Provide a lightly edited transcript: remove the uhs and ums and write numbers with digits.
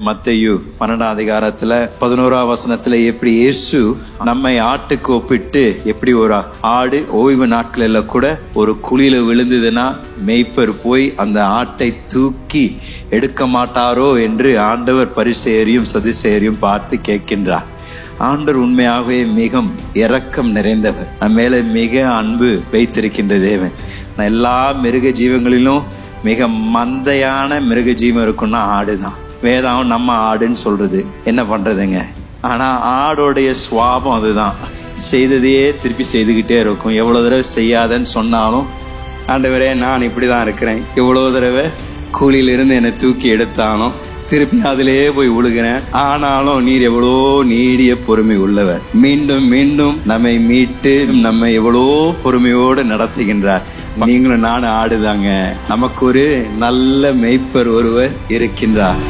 மத்தேயு 12:11 எப்படி இயேசு நம்மை ஆட்டுக்கு ஒப்பிட்டு, எப்படி ஒரு ஆடு ஓய்வு நாட்களில கூட ஒரு குழியில விழுந்ததுன்னா மேய்ப்பர் போய் அந்த ஆட்டை தூக்கி எடுக்க மாட்டாரோ என்று ஆண்டவர் பரிசேயரையும் சதுசேயரையும் பார்த்து கேட்கின்றார். ஆண்டவர் உண்மையாகவே மிக இரக்கம் நிறைந்தவர், நம்ம மேல மிக அன்பு வைத்திருக்கின்ற தேவன். எல்லா மிருக ஜீவங்களிலும் மிக மந்தையான மிருக ஜீவம் இருக்குன்னா ஆடுதான். வேதம் நம்ம ஆடுன்னு சொல்றது, என்ன பண்றதுங்க? ஆனா ஆடோடைய சுவாபம் அதுதான், செய்ததையே திருப்பி செய்துகிட்டே இருக்கும். எவ்வளவு தடவை செய்யாதன்னு சொன்னாலும், ஆண்டவரே நான் இப்படிதான் இருக்கிறேன், எவ்வளவு தடவை கூலியிலிருந்து என்னை தூக்கி எடுத்தாலும் திருப்பி அதிலேயே போய் விழுகிறேன், ஆனாலும் நீர் எவ்வளோ நீடிய பொறுமை உள்ளவர், மீண்டும் மீண்டும் நம்மை மீட்டு நம்மை எவ்வளோ பொறுமையோடு நடத்துகின்றார். நீங்களும் நானும் ஆடுதாங்க. நமக்கு ஒரு நல்ல மேய்ப்பர் ஒருவர் இருக்கின்றார்.